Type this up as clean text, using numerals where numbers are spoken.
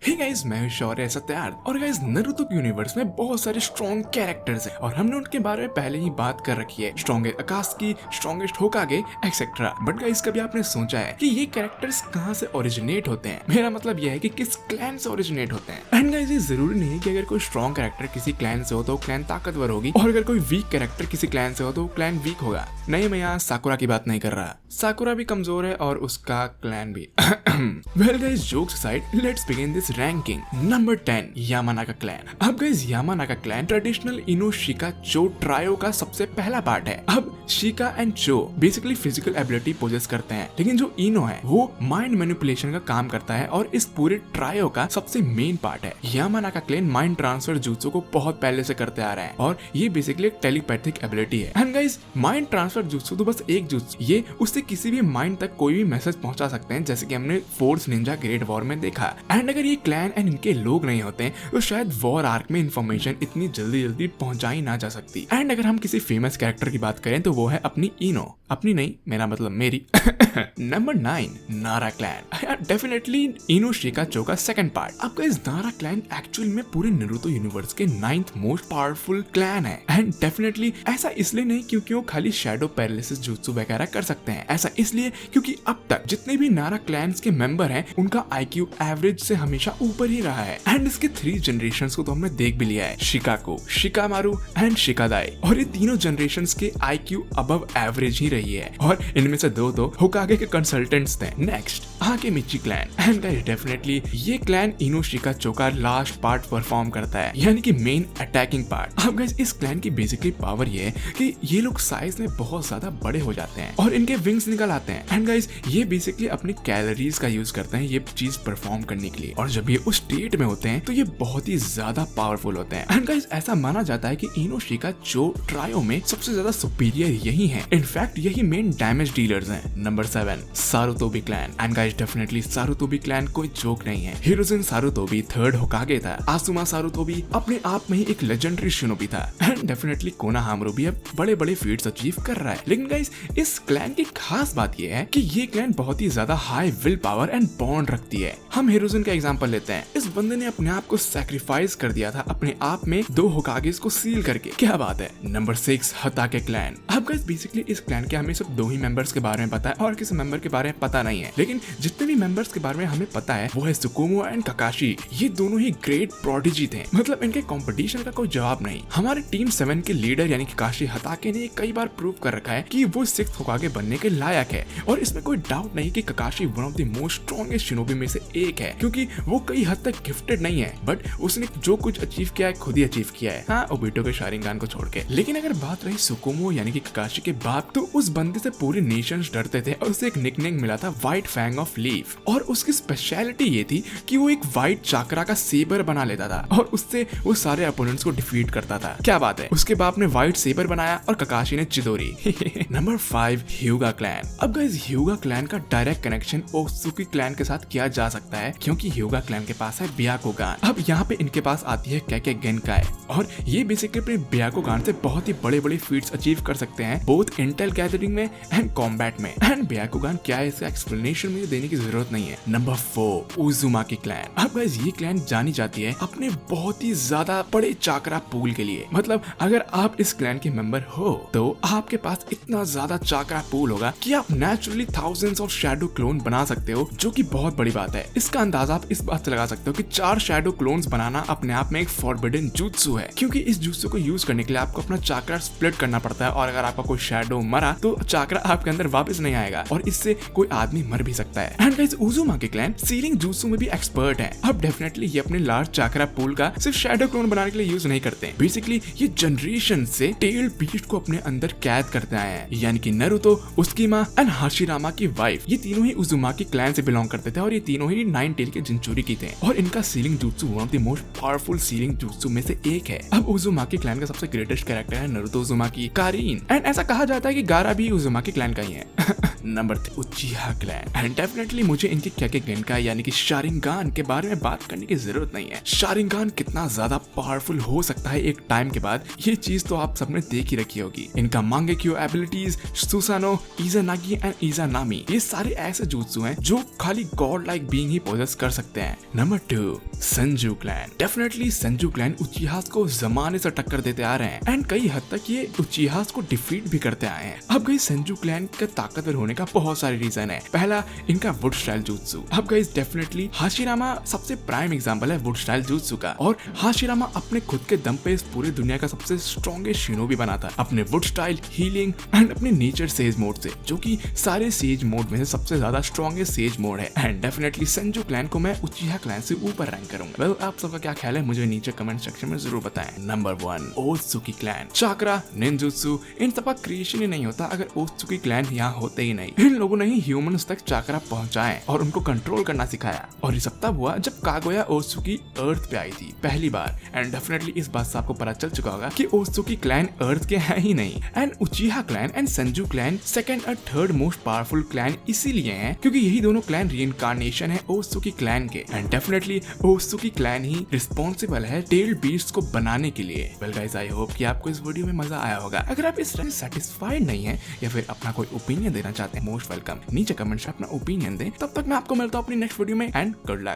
Hey guys, मैं शौर्य सत्यार्थ। और guys, Naruto के यूनिवर्स में बहुत सारे स्ट्रॉन्ग कैरेक्टर्स हैं और हमने उनके बारे में पहले ही बात कर रखी है, strongest अकात्सुकी, strongest होकागे etcetera. But guys, कभी आपने सोचा है कि ये कैरेक्टर्स कहाँ से ओरिजिनेट होते हैं? मेरा मतलब यह है कि किस क्लैन से ओरिजिनेट होते हैं। एंड गाइस, ये जरूरी नहीं है कि अगर कोई स्ट्रॉन्ग कैरेक्टर किसी क्लैन से हो तो क्लैन ताकतवर होगी, और अगर कोई वीक कैरेक्टर किसी क्लैन से हो तो क्लैन वीक होगा। नहीं, मैं यहाँ साकुरा की बात नहीं कर रहा। साकुरा भी कमजोर है और उसका क्लैन भी। Well guys, jokes aside, let's begin this ranking. Number 10, Yamanaka clan. अब गाइस, यामानाका क्लैन ट्रेडिशनल इनो शिका चो ट्रायो का सबसे पहला पार्ट है। अब शिका एंड चो बेसिकली फिजिकल एबिलिटी पोजेस करते हैं, लेकिन जो इनो है वो माइंड मैनिपुलेशन का काम करता है और इस पूरे ट्रायो का सबसे मेन पार्ट है। Yamanaka clan mind transfer jutsu को बहुत पहले से करते आ रहे हैं और ये बेसिकली एक टेलीपैथिक एबिलिटी है। And guys, mind transfer jutsu तो बस एक जुत्सु, ये उससे किसी भी माइंड तक कोई भी मैसेज पहुंचा सकते हैं, जैसे कि हमने फोर्स निंजा ग्रेट वॉर में देखा। एंड अगर ये क्लैन एंड इनके लोग नहीं होते तो शायद वॉर आर्क में इंफॉर्मेशन इतनी जल्दी पहुंचाई ना जा सकती। एंड अगर हम किसी फेमस कैरेक्टर की बात करें तो वो है अपनी इनो, अपनी नहीं, मेरा मतलब मेरी। नंबर 9, नारा क्लैन। डेफिनेटली इनो शिका चो का सेकंड पार्ट। आपका इस नारा क्लैन एक्चुअल में पूरे नारुतो यूनिवर्स के 9th मोस्ट पावरफुल क्लैन है। एंड डेफिनेटली ऐसा इसलिए नहीं क्योंकि वो खाली शैडो पैरालिसिस जुत्सु वगैरह कर सकते हैं, ऐसा इसलिए क्योंकि अब तक जितने भी नारा क्लैन्स के मेंबर हैं उनका IQ एवरेज से हमेशा ऊपर ही रहा है। एंड इसके 3 जनरेशंस को तो हमने देख भी लिया है, शिकाको, शिकामारू एंड शिकादाई। और ये तीनों जनरेशंस के IQ अबव एवरेज ही रही है और इनमें से 2 तो होकागे के कंसल्टेंट्स थे। Next Akimichi clan. And guys, definitely ये क्लैन इनो शिका चो का लास्ट पार्ट परफॉर्म करता है, यानी कि मेन अटैकिंग पार्ट। अब गाइस, इस क्लैन की बेसिकली पावर ये है कि ये लोग साइज में बहुत ज्यादा बड़े हो जाते हैं और इनके विंग्स निकल आते हैं। एंड गाइस, ये बेसिकली अपनी कैलोरीज का यूज करते हैं ये चीज परफॉर्म करने के लिए, और जब ये उस स्टेट में होते हैं तो ये बहुत ही ज्यादा पावरफुल होते हैं। एंड गाइस, ऐसा माना जाता है कि इनो शिका चो ट्रायो में सबसे ज्यादा सुपीरियर यही है। इनफैक्ट यही मेन डैमेज डीलर्स हैं। Number 7, Sarutobi clan. And guys, definitely Sarutobi clan कोई जोक नहीं है। हिरोजिन सारुतोबी 3rd होकागे था। आसुमा सारुतोबी अपने आप में ही एक लेजेंडरी शिनोबी था। एंड डेफिनेटली कोनोहामारू भी अब बड़े फीट्स अचीव कर रहा है। लेकिन गाइस, इस क्लैन की खास बात ये है कि ये क्लैन बहुत ही ज्यादा high will power and bond रखती है। हम हिरोजिन का एग्जांपल लेते हैं। इस बंदे ने अपने आप को सैक्रिफाइस कर दिया था अपने आप में 2 होकागेस को सील करके। क्या बात है। Number 6, Hatake clan. अब गाइस, बेसिकली इस क्लैन के हमें सिर्फ 2 ही मेंबर्स के बारे में पता है और किसी मेंबर के बारे में पता नहीं है, लेकिन जितने भी मेंबर्स के बारे में हमें पता है वो है सुकुमो एंड काकाशी। ये दोनों ही ग्रेट प्रोडिजी थे, मतलब इनके कंपटीशन का कोई जवाब नहीं। हमारे टीम 7 के लीडर यानी काकाशी हताके ने कई बार प्रूव कर रखा है कि वो 6th होकागे बनने के लायक है, और इसमें कोई डाउट नहीं कि काकाशी one of the most strongest shinobi में से एक है, क्योंकि वो कई हद तक गिफ्टेड नहीं है, बट उसने जो कुछ अचीव किया है खुद ही अचीव किया है। हाँ, ओबिटो के शारिंगान को छोड़ के। लेकिन अगर बात रही सुकुमो यानी कि काकाशी के बाप, तो उस बंदे से पूरे नेशंस डरते थे और उसे एक निकनेम मिला था व्हाइट फैंग ऑफ लीफ। और उसकी स्पेशलिटी ये थी कि वो एक व्हाइट चाकरा का सेबर बना लेता था और उससे वो सारे अपोनेंट्स को डिफीट करता था। क्या बात है। उसके बाप ने व्हाइट सेबर बनाया और काकाशी ने चिदोरी। Number 5, Hyuga clan. अब गाइस, ह्यूगा क्लैन का डायरेक्ट कनेक्शन ओत्सुकी क्लैन के साथ किया जा सकता है, क्योंकि ह्यूगा क्लैन के पास है ब्याकुगान। अब यहाँ पे इनके पास आती है कैके गेनकाई, और ये बेसिकली अपने ब्याकुगान से बहुत ही बड़े फीट्स अचीव कर सकते हैं, बोथ इंटेल गैदरिंग में एंड कॉम्बैट में। एंड ब्याकुगान क्या है इसका एक्सप्लेनेशन मुझे देने की जरूरत नहीं है। Number 4, उजुमाकी clan. अब गाइस, ये क्लैन जानी जाती है अपने बहुत ही ज्यादा बड़े चाकरा पूल के लिए। मतलब अगर आप इस क्लैन के मेंबर हो तो आपके पास इतना ज्यादा चाकरा पूल होगा कि आप naturally thousands of shadow clone बना सकते हो, जो कि बहुत बड़ी बात है। इसका अंदाजा आप इस बात से लगा सकते हो कि 4 शैडो क्लोन्स बनाना अपने आप में एक फॉरबिडन जुत्सु है, क्योंकि इस जुत्सु को यूज करने के लिए आपको अपना चाकरा स्प्लिट करना पड़ता है, और अगर आपका कोई शैडो मरा तो चाकरा आपके अंदर वापस नहीं आएगा और इससे कोई आदमी मर भी सकता है। And guys, उजुमाकी clan ceiling jutsu में भी एक्सपर्ट है। अब डेफिनेटली ये अपने लार्ज चाकरा पूल का सिर्फ शैडो क्लोन बनाने के लिए यूज नहीं करते। बेसिकली ये जनरेशन से टेल्ड बीस्ट को अपने अंदर कैद करते आए हैं, यानी कि नारुतो, उस्किमा एंड हाशिरामा की वाइफ, ये तीनों ही उजुमाकी क्लैन से बिलोंग करते थे और ये तीनों ही 9 टेल के जिंचुरी की थे, और इनका ceiling jutsu one of the most powerful ceiling jutsu में से एक है। अब उजुमाकी क्लैन का सबसे ग्रेटेस्ट कैरेक्टर है नारुतो उजुमाकी कारीन, एंड ऐसा कहा जाता है कि गारा भी उजुमाकी क्लैन का ही है। Number 3, उचिहा clan. एंड डेफिनेटली मुझे इनके क्याके गेनकाई यानी कि शारिंगान के बारे में बात करने की जरूरत नहीं है। शारिंगान कितना ज्यादा पावरफुल हो सकता है एक टाइम के बाद, ये चीज तो आप सबने देख ही रखी होगी। इनका Mangekyo abilities, Susanoo, Izanagi and Izanami, ये सारे ऐसे जुत्सु हैं जो खाली गॉड लाइक बीइंग ही पोजेस कर सकते हैं। Number 2, Senju clan. Definitely Senju clan Uchihas को जमाने से टक्कर देते आ रहे हैं एंड कई हद तक ये उचिहास को डिफीट भी करते आए हैं। अब गई सेंजू क्लैन के ताकतवर होने का बहुत सारे रीजन है। पहला, इनका वुड स्टाइल जुत्सु। अब गाइस डेफिनेटली हाशिरामा सबसे प्राइम एग्जांपल है वुड स्टाइल जुत्सु का, और हाशिरामा अपने खुद के दम पे इस पूरी दुनिया का सबसे स्ट्रॉन्गेस्ट शिनोबी बना था अपने वुड स्टाइल, हीलिंग एंड अपने नेचर सेज मोड से, जो कि सारे सेज मोड में से सबसे ज्यादा स्ट्रॉन्गेस्ट सेज मोड है। एंड डेफिनेटली सेंजू क्लैन को मैं उचिहा क्लैन से ऊपर रैंक करूंगा। वेल, आप सबका क्या ख्याल है मुझे नीचे कमेंट सेक्शन में जरूर बताएं। Number 1, Otsutsuki clan. चाक्रा, निंजुत्सु, इन सबका क्रिएशन ही नहीं होता अगर ओत्सुकी क्लैन यहाँ होते ही नहीं। इन लोगों ने ही ह्यूमंस तक चाक्रा पहुंचाए और उनको कंट्रोल करना सिखाया, और ये सब तब हुआ जब कागोया ओत्सुकी अर्थ पे आई थी पहली बार। एंड डेफिनेटली इस बात से आपको पता चल चुका होगा कि ओत्सुकी क्लैन अर्थ के हैं ही नहीं। And Uchiha clan and Senju clan second और थर्ड मोस्ट पावरफुल क्लैन इसीलिए हैं क्योंकि यही दोनों क्लैन रीइंकार्नेशन है ओत्सुकी क्लैन के। एंड डेफिनेटली ओत्सुकी क्लैन ही रिस्पॉन्सिबल है टेल्ड बीस्ट को बनाने के लिए। वेल गाइस, आई होप कि आपको इस वीडियो में मजा आया होगा। अगर आप इस तरह सेटिस्फाइड नहीं है या फिर अपना कोई ओपिनियन देना चाहते हैं, मोस्ट वेलकम, नीचे कमेंट में अपना ओपिनियन दें। तब तक मैं आपको मिलता हूँ अपनी नेक्स्ट वीडियो में, एंड गुड लक।